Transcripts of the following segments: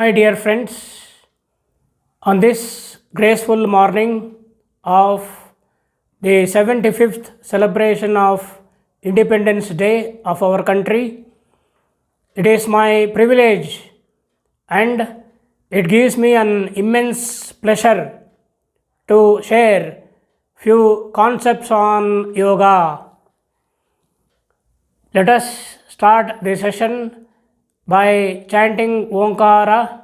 My dear friends, on this graceful morning of the 75th celebration of Independence Day of our country, it is my privilege and it gives me an immense pleasure to share few concepts on yoga. Let us start the session by chanting Omkara,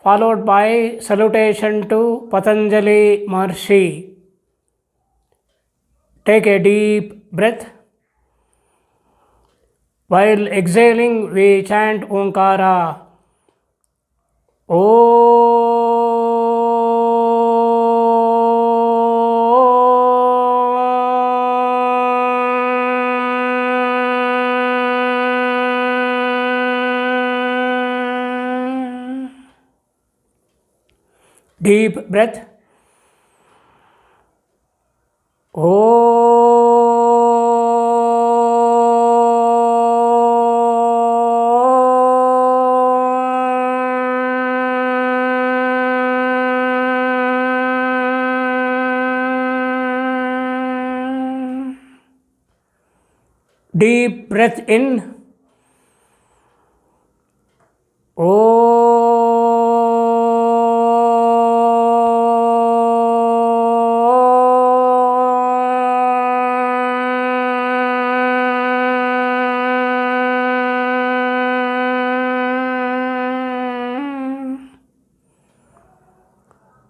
followed by salutation to Patanjali Maharshi. Take a deep breath. While exhaling, we chant Omkara. Deep breath. Deep breath in.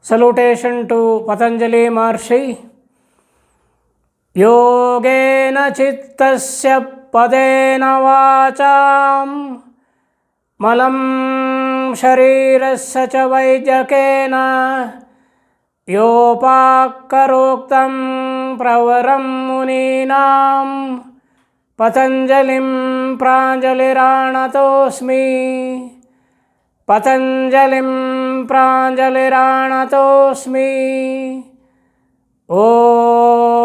Salutation to Patanjali Maharshi. Yogena chittasya padena vacham malam sharirasya cha vaidhyakena yopakaroktam pravaram muninam patanjalim pranjaliranatosmi Patanjalim pranjaliranatosmi. Om.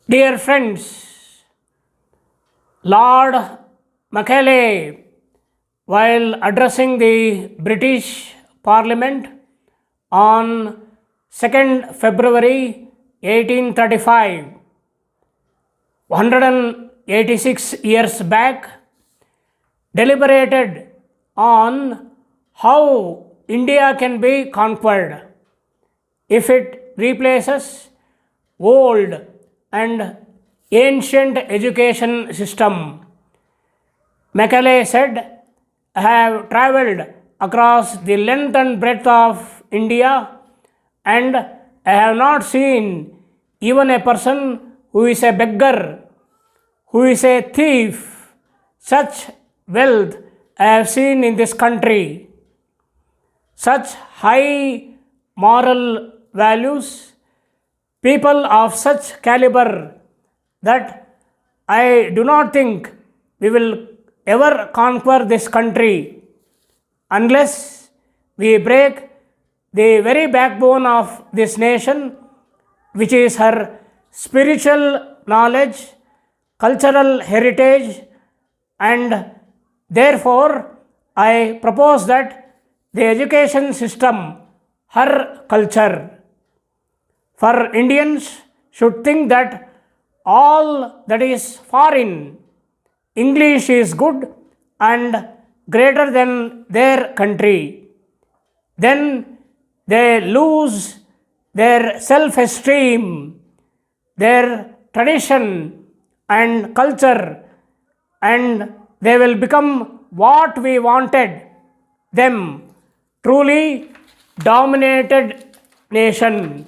Dear friends, Lord Macaulay, while addressing the British Parliament on 2nd February 1835, 186 years back, deliberated on how India can be conquered if it replaces old and ancient education system. Macaulay said, I have travelled across the length and breadth of India and I have not seen even a person who is a beggar, who is a thief. Such wealth I have seen in this country, such high moral values, people of such caliber that I do not think we will ever conquer this country unless we break the very backbone of this nation, which is her spiritual knowledge, cultural heritage, and therefore I propose that the education system, her culture, for Indians should think that all that is foreign, English is good and greater than their country. Then they lose their self-esteem, their tradition and culture, and they will become what we wanted them, truly dominated nation.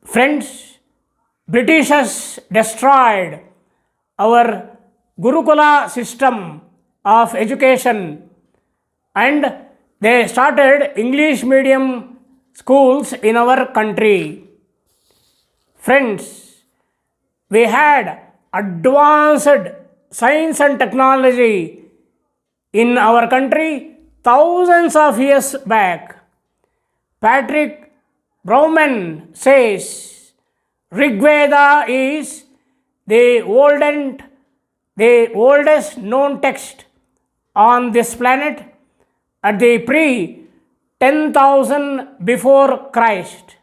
Friends, Britishers destroyed our Gurukula system of education and they started English medium schools in our country. Friends, we had advanced science and technology in our country thousands of years back. Patrick Baumann says Rig Veda is the oldest known text on this planet at the pre 10,000 before Christ.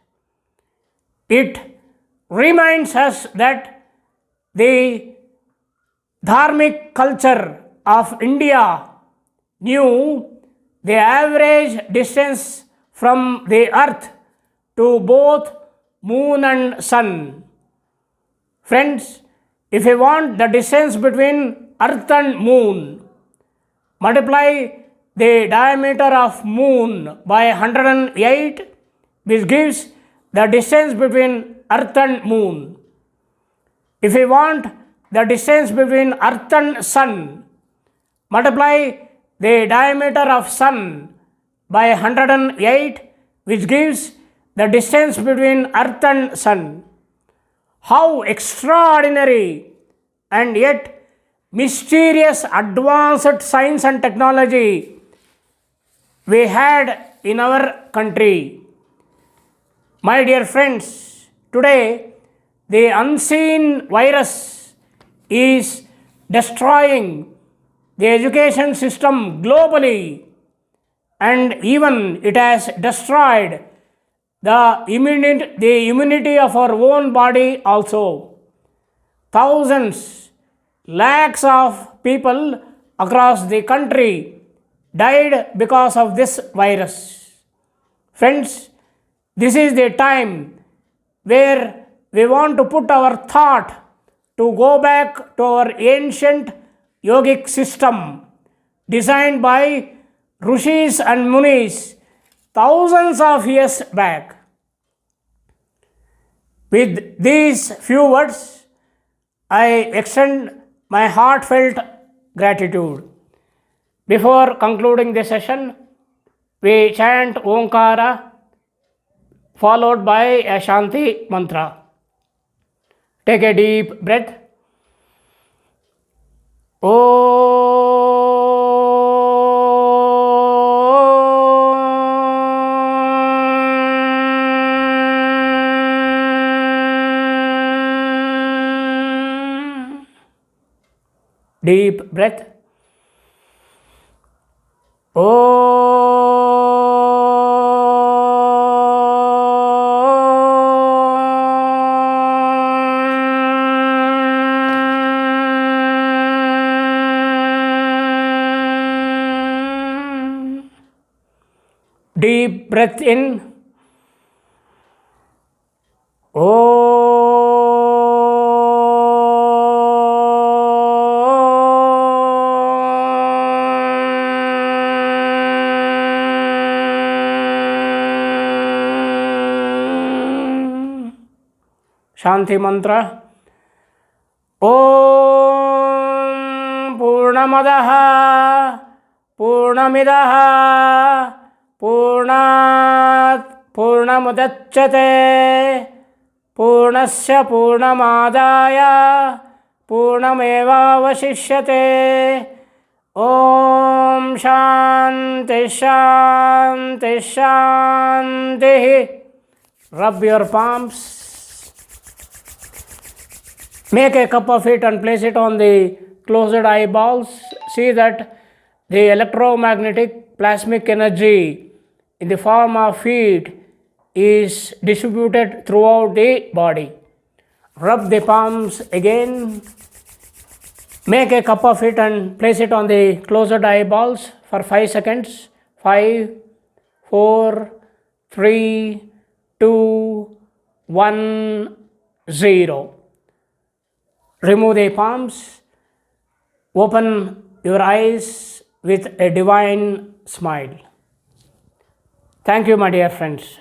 It reminds us that the dharmic culture of India knew the average distance from the earth to both moon and sun. Friends, if you want the distance between earth and moon, multiply the diameter of moon by 108, which gives the distance between earth and moon. If you want the distance between earth and sun, multiply the diameter of sun by 108, which gives the distance between earth and sun. How extraordinary and yet mysterious advanced science and technology we had in our country. My dear friends, today the unseen virus is destroying the education system globally, and even it has destroyed the immunity of our own body also. Thousands, lakhs of people across the country died because of this virus. Friends, this is the time where we want to put our thought to go back to our ancient yogic system designed by Rishis and Munis thousands of years back. With these few words, I extend my heartfelt gratitude. Before concluding the session, we chant Omkara followed by a Shanti mantra. Take a deep breath. Deep breath. Deep breath in. Shanti mantra. Om Purnamadaha Purnamidaha Purnat Purnamudachyate Purnasya Purnamadaya Purnamevavashishyate. Om Shanti Shanti Shanti. Rub your palms. Make a cup of it and place it on the closed eyeballs. See that the electromagnetic plasmic energy in the form of heat is distributed throughout the body. Rub the palms again. Make a cup of it and place it on the closed eyeballs for 5 seconds. 5, 4, 3, 2, 1, 0. Remove the palms. Open your eyes with a divine smile. Thank you, my dear friends.